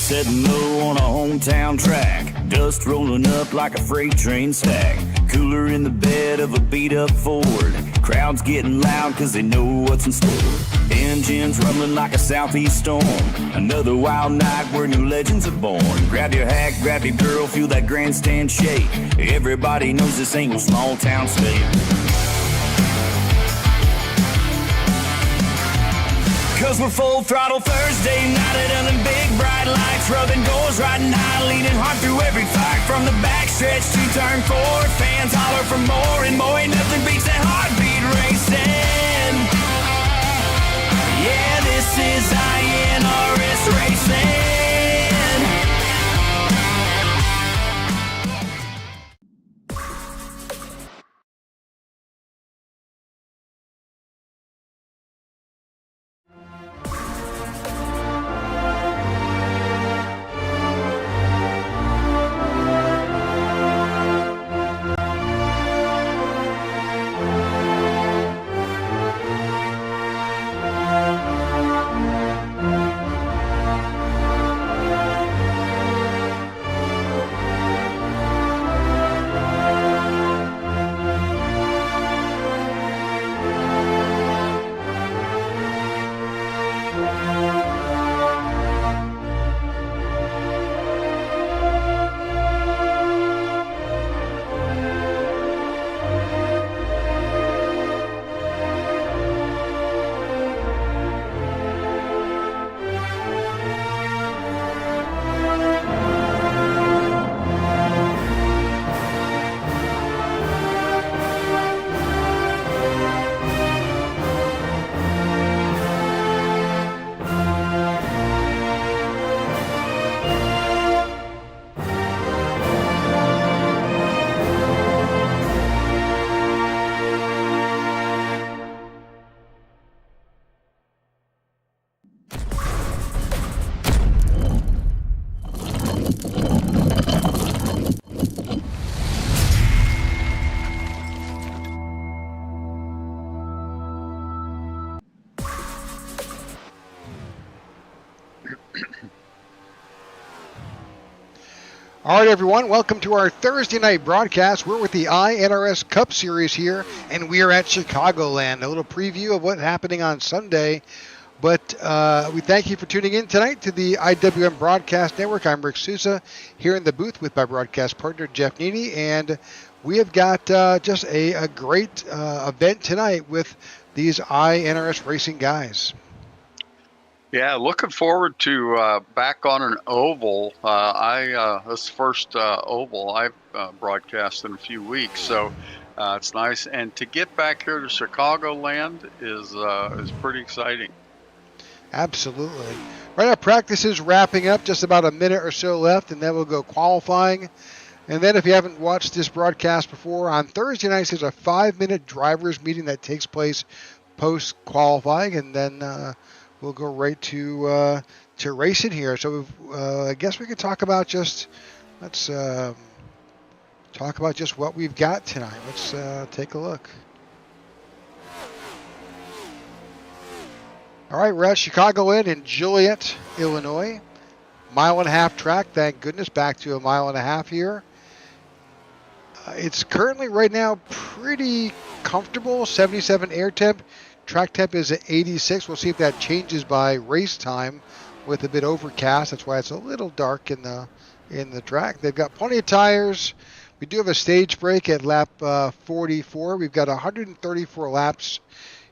Setting low on a hometown track, dust rolling up like a freight train stack. Cooler in the bed of a beat-up Ford. Crowds getting loud cause they know what's in store. Engines rumbling like a southeast storm. Another wild night where new legends are born. Grab your hat, grab your girl, feel that grandstand shake. Everybody knows this ain't no small town state. Cause we're full throttle Thursday night at them big bright lights, rubbing doors, riding high, leaning hard through every fight. From the backstretch to turn four, fans holler for more and more. Ain't nothing beats that heartbeat racing. Yeah, this is iNRS racing. All right, everyone, welcome to our Thursday night broadcast. We're with the iNRS Cup Series here, and we are at Chicagoland. A little preview of what's happening on Sunday. But we thank you for tuning in tonight to the IWM Broadcast Network. I'm Rick Sousa here in the booth with my broadcast partner, Jeff Neely, and we have got just a great event tonight with these iNRS racing guys. Yeah, looking forward to back on an oval. This first oval I've broadcast in a few weeks, so it's nice. And to get back here to Chicagoland is pretty exciting. Absolutely. Right now, practice is wrapping up, just about a minute or so left, and then we'll go qualifying. And then if you haven't watched this broadcast before, on Thursday nights there's a 5-minute drivers meeting that takes place post-qualifying, and then we'll go right to racing here. So I guess we could talk about just what we've got tonight. Let's take a look. All right, we're at Chicagoland in Joliet, Illinois. 1.5-mile track, thank goodness, back to 1.5 miles here. It's currently right now pretty comfortable, 77 air temp. Track temp is at 86. We'll see if that changes by race time with a bit overcast. That's why it's a little dark in the track. They've got plenty of tires. We do have a stage break at lap 44. We've got 134 laps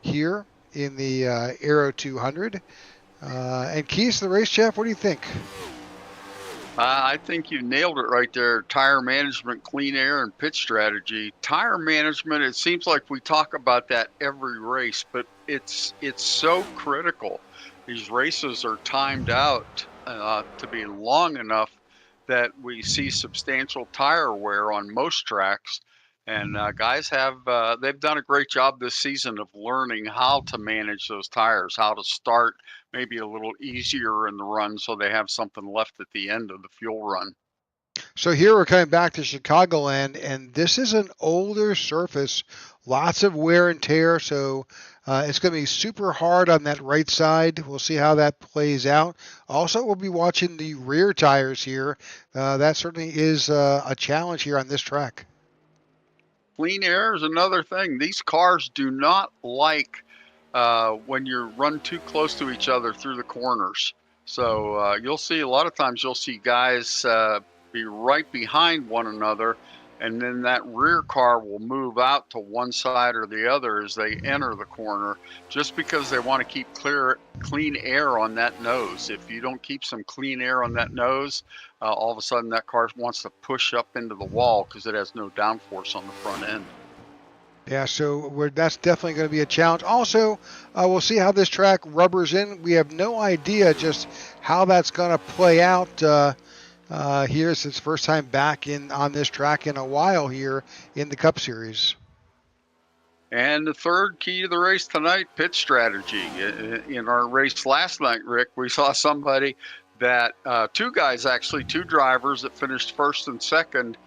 here in the EERO 200. And keys to the race, Jeff, what do you think? I think you nailed it right there. Tire management, clean air, and pit strategy. Tire management, it seems like we talk about that every race, but it's so critical. These races are timed out to be long enough that we see substantial tire wear on most tracks. And guys they've done a great job this season of learning how to manage those tires, how to start maybe a little easier in the run so they have something left at the end of the fuel run. So here we're coming back to Chicagoland, and this is an older surface, lots of wear and tear. So it's going to be super hard on that right side. We'll see how that plays out. Also, we'll be watching the rear tires here. That certainly is a challenge here on this track. Clean air is another thing. These cars do not like when you run too close to each other through the corners. So you'll see a lot of times you'll see guys be right behind one another, and then that rear car will move out to one side or the other as they enter the corner, just because they want to keep clean air on that nose. If you don't keep some clean air on that nose, all of a sudden that car wants to push up into the wall because it has no downforce on the front end. Yeah, so that's definitely going to be a challenge. Also, we'll see how this track rubbers in. We have no idea just how that's going to play out here. Since first time back on this track in a while here in the Cup Series. And the third key to the race tonight, pit strategy. In our race last night, Rick, we saw somebody that two drivers that finished first and second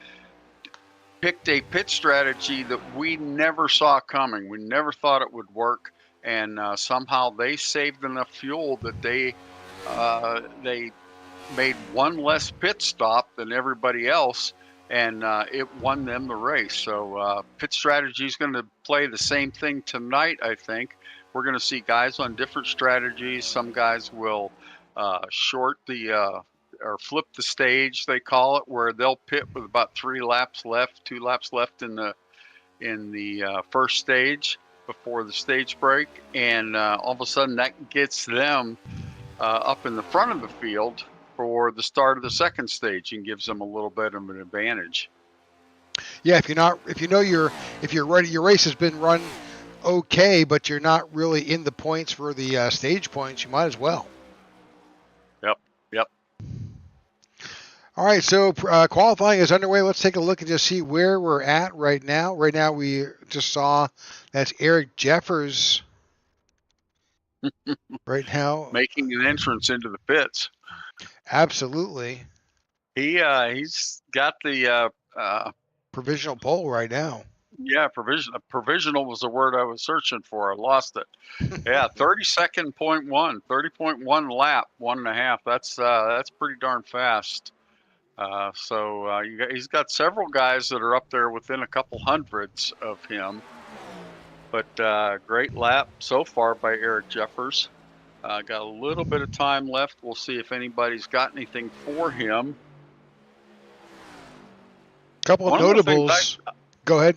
picked a pit strategy that we never saw coming. We never thought it would work, and somehow they saved enough fuel that they made one less pit stop than everybody else, and it won them the race. So pit strategy is going to play the same thing tonight, I think. We're going to see guys on different strategies. Some guys will short the or flip the stage, they call it, where they'll pit with about 2 laps left in the first stage before the stage break, and all of a sudden that gets them up in the front of the field for the start of the second stage and gives them a little bit of an advantage. Yeah, if you're ready, your race has been run okay, but you're not really in the points for the stage points, you might as well. Yep. All right, so qualifying is underway. Let's take a look and just see where we're at right now. Right now, we just saw that's Eric Jeffers. Right now, making an entrance into the pits. Absolutely. He's got the provisional pole right now. Yeah, provisional was the word I was searching for. I lost it. Yeah, 30.1 lap, 1.5. That's pretty darn fast. He's got several guys that are up there within a couple hundreds of him. But great lap so far by Eric Jeffers. Got a little bit of time left. We'll see if anybody's got anything for him. Couple of notables. Go ahead.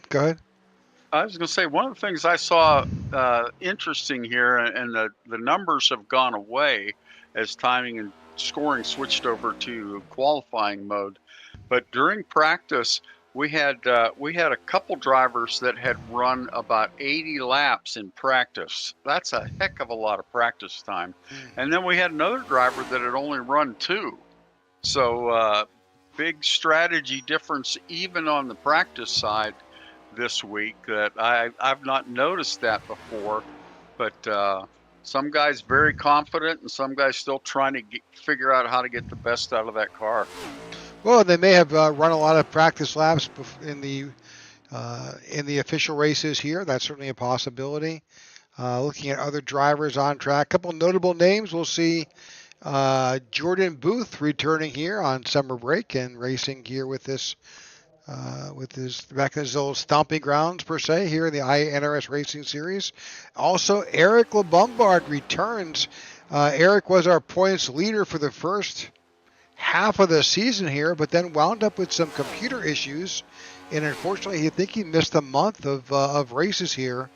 I was going to say, one of the things I saw interesting here, and the numbers have gone away as timing and scoring switched over to qualifying mode. But during practice, we had a couple drivers that had run about 80 laps in practice. That's a heck of a lot of practice time. And then we had another driver that had only run 2. So big strategy difference even on the practice side this week that I've not noticed that before. But some guys very confident and some guys still trying to figure out how to get the best out of that car. Well, they may have run a lot of practice laps in the official races here. That's certainly a possibility. Looking at other drivers on track, a couple notable names. We'll see Jordan Booth returning here on summer break and racing here with this back in his old stomping grounds per se here in the iNRS Racing Series. Also, Eric LeBombard returns. Eric was our points leader for the first half of the season here, but then wound up with some computer issues, and unfortunately, I think he missed a month of races here.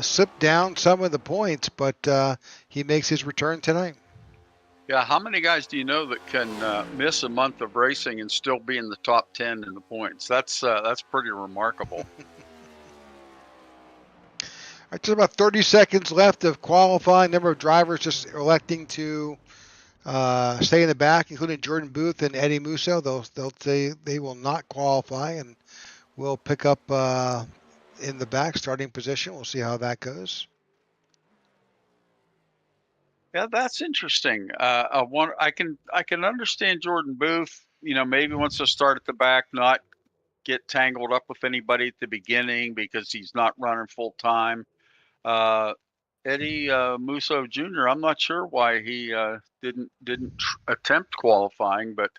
Slipped down some of the points, but he makes his return tonight. Yeah, how many guys do you know that can miss a month of racing and still be in the top 10 in the points? That's pretty remarkable. Just about 30 seconds left of qualifying. Number of drivers just electing to stay in the back, including Jordan Booth and Eddie Musso. They'll say they will not qualify and will pick up in the back starting position. We'll see how that goes. Yeah, that's interesting. I can understand Jordan Booth maybe wants to start at the back, not get tangled up with anybody at the beginning because he's not running full time. Eddie Musso Jr., I'm not sure why he didn't attempt qualifying, but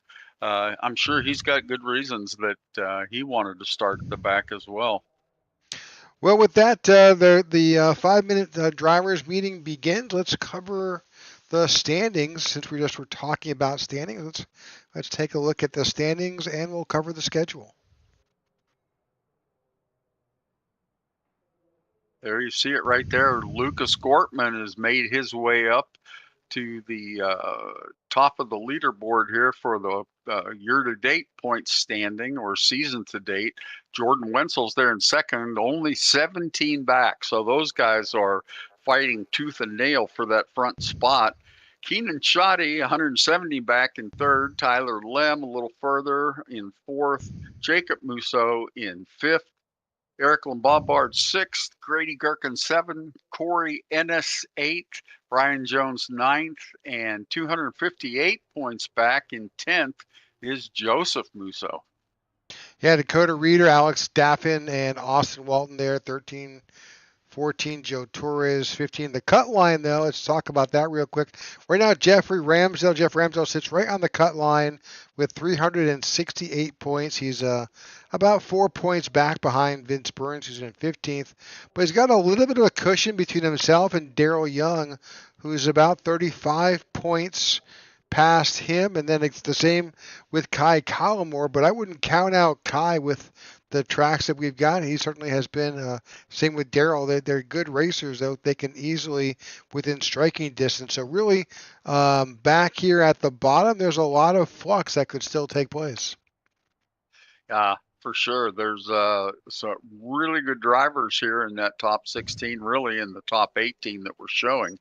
I'm sure he's got good reasons that he wanted to start at the back as well. Well, with that, the 5-minute drivers meeting begins. Let's cover the standings since we just were talking about standings. Let's take a look at the standings and we'll cover the schedule. There you see it right there. Lucas Gortman has made his way up to the top of the leaderboard here for the year-to-date point standing or season-to-date. Jordan Wenzel's there in second, only 17 back. So those guys are fighting tooth and nail for that front spot. Keenan Shoddy, 170 back in third. Tyler Lem a little further in fourth. Jacob Musso in fifth. Eric Lombard, sixth. Grady Gherkin, seven. Corey Ennis, eighth. Brian Jones, ninth. And 258 points back in 10th is Joseph Musso. Yeah, Dakota Reeder, Alex Daffin, and Austin Walton there, 13, 14, Joe Torres, 15. The cut line, though, let's talk about that real quick. Right now, Jeff Ramsdale sits right on the cut line with 368 points. He's about 4 points back behind Vince Burns, who's in 15th. But he's got a little bit of a cushion between himself and Daryl Young, who's about 35 points past him. And then it's the same with Kai Collimore, but I wouldn't count out Kai with the tracks that we've got. He certainly has been, same with Daryl. They're good racers, though. They can easily within striking distance. So really, back here at the bottom, there's a lot of flux that could still take place. For sure. There's some really good drivers here in that top 16, really in the top 18 that we're showing.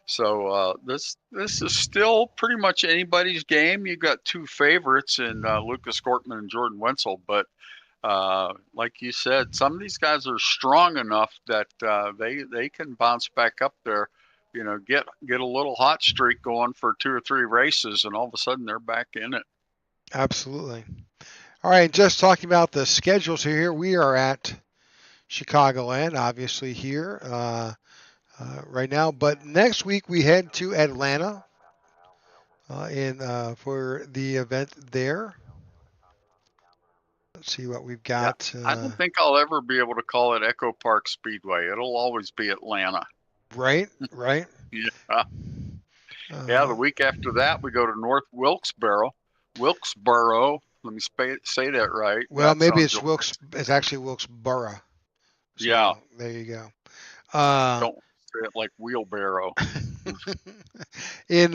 So this is still pretty much anybody's game. You've got two favorites in Lucas Gortman and Jordan Wenzel, but like you said, some of these guys are strong enough that they can bounce back up there, get a little hot streak going for 2 or 3 races, and all of a sudden they're back in it. Absolutely. All right, just talking about the schedule. So here we are at Chicagoland, obviously here right now. But next week we head to Atlanta for the event there. Let's see what we've got. I don't think I'll ever be able to call it Echo Park Speedway. It'll always be Atlanta. Right. Yeah. The week after that, we go to North Wilkesboro. Let me say that right. Well, maybe it's It's actually Wilkesboro. So, yeah. There you go. Don't say it like wheelbarrow. In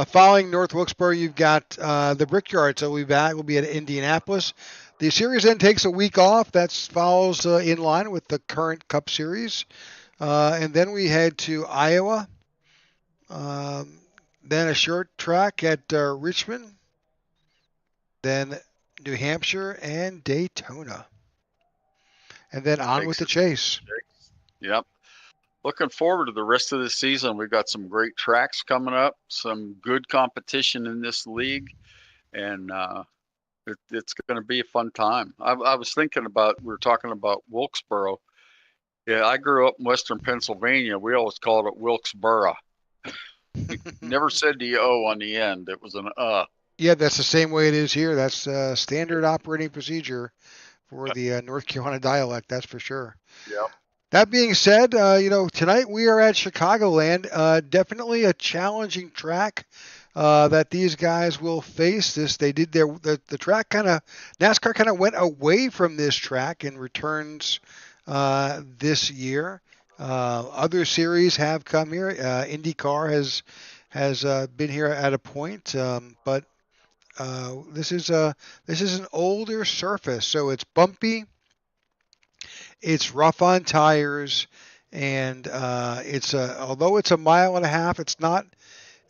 following North Wilkesboro, you've got the Brickyard. So we'll be at Indianapolis. The series then takes a week off. That follows in line with the current Cup Series. And then we head to Iowa. Then a short track at Richmond. Then New Hampshire and Daytona. And then on with the chase. Yep. Looking forward to the rest of the season. We've got some great tracks coming up, some good competition in this league, and it's going to be a fun time. I was thinking we were talking about Wilkesboro. Yeah, I grew up in Western Pennsylvania. We always called it Wilkesboro. Never said the O on the end. It was an Yeah, that's the same way it is here. That's standard operating procedure for the North Carolina dialect, that's for sure. Yep. That being said, tonight we are at Chicagoland. Definitely a challenging track that these guys will face. The track NASCAR kind of went away from this track and returns this year. Other series have come here. IndyCar has been here at a point, but this is an older surface, so it's bumpy, it's rough on tires, and although it's a mile and a half, it's not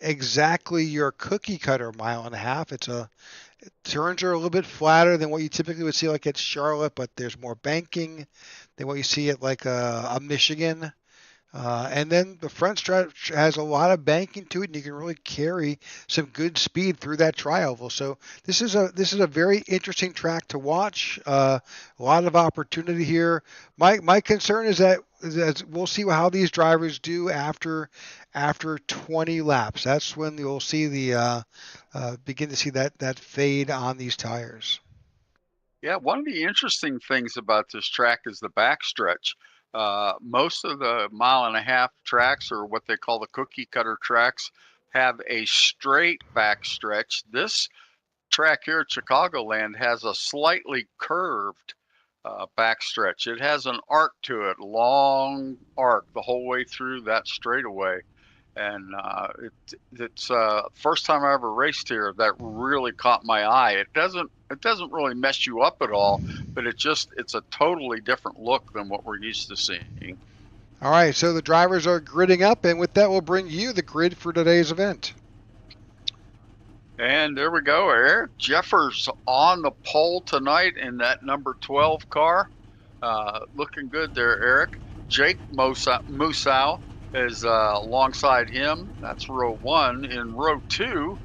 exactly your cookie cutter mile and a half. Turns are a little bit flatter than what you typically would see like at Charlotte, but there's more banking than what you see at like a Michigan. And then the front stretch has a lot of banking to it, and you can really carry some good speed through that tri-oval. So this is a very interesting track to watch. A lot of opportunity here. My concern is that we'll see how these drivers do after 20 laps. That's when you'll see the begin to see that fade on these tires. Yeah, one of the interesting things about this track is the backstretch. Most of the 1.5-mile tracks, or what they call the cookie cutter tracks, have a straight backstretch. This track here at Chicagoland has a slightly curved backstretch. It has an arc to it, long arc the whole way through that straightaway. And it's first time I ever raced here that really caught my eye. It doesn't really mess you up at all, but it's a totally different look than what we're used to seeing. All right, so the drivers are gridding up, and with that, we'll bring you the grid for today's event. And there we go. Eric Jeffers on the pole tonight in that number 12 car. Looking good there, Eric. Jake Musau is alongside him. That's row 1. In row 2,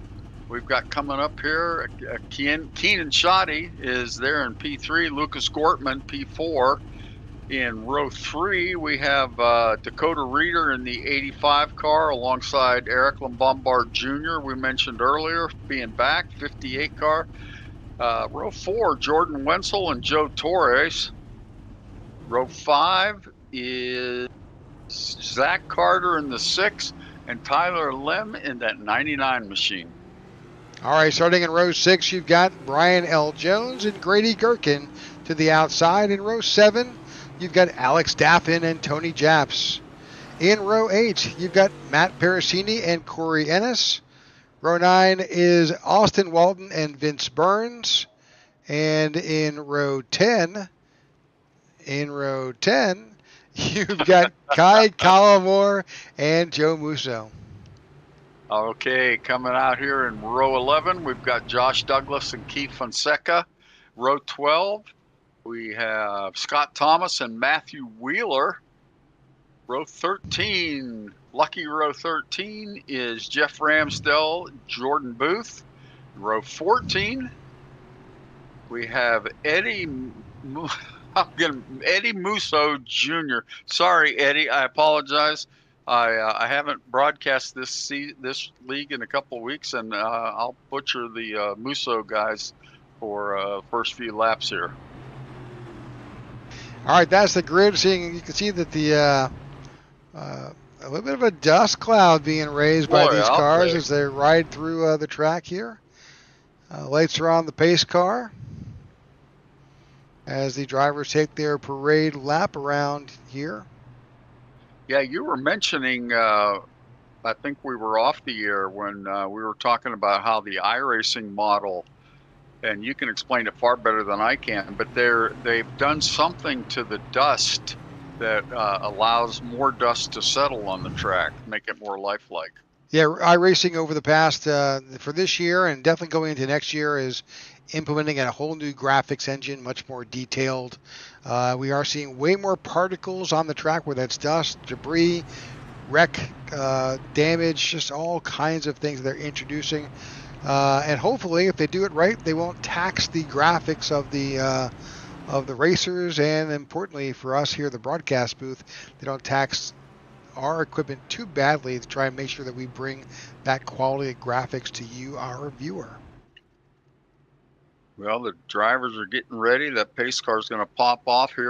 we've got coming up here, Keenan Shoddy is there in P3. Lucas Gortman, P4. In row 3, we have Dakota Reeder in the 85 car alongside Eric Lombard Jr., we mentioned earlier, being back, 58 car. Row 4, Jordan Wenzel and Joe Torres. Row 5 is Zach Carter in the 6 and Tyler Lim in that 99 machine. All right, starting in row 6, you've got Brian L. Jones and Grady Gherkin to the outside. In row 7, you've got Alex Daffin and Tony Japs. In row 8, you've got Matt Parasini and Corey Ennis. Row 9 is Austin Walton and Vince Burns. And in row 10, you've got Kai Collimore and Joe Musso. Okay, coming out here in row 11, we've got Josh Douglas and Keith Fonseca. Row 12, we have Scott Thomas and Matthew Wheeler. Row 13, lucky row 13 is Jeff Ramsdell, Jordan Booth. Row 14, we have Eddie Musso Jr. Sorry, Eddie, I apologize. I haven't broadcast this league in a couple of weeks, and I'll butcher the Musso guys for first few laps here. All right, that's the grid. You can see that the a little bit of a dust cloud being raised by these cars as they ride through the track here. Lights are on the pace car as the drivers take their parade lap around here. Yeah, you were mentioning, I think we were off the air when we were talking about how the iRacing model, and you can explain it far better than I can, but they've done something to the dust that allows more dust to settle on the track, make it more lifelike. Yeah, iRacing over the past, for this year and definitely going into next year, is implementing a whole new graphics engine, much more detailed. We are seeing way more particles on the track, whether that's dust, debris, wreck, damage, just all kinds of things they're introducing. And hopefully, if they do it right, they won't tax the graphics of the racers, and importantly for us here at the broadcast booth, they don't tax our equipment too badly to try and make sure that we bring that quality of graphics to you, our viewer. Well, the drivers are getting ready. That pace car is going to pop off here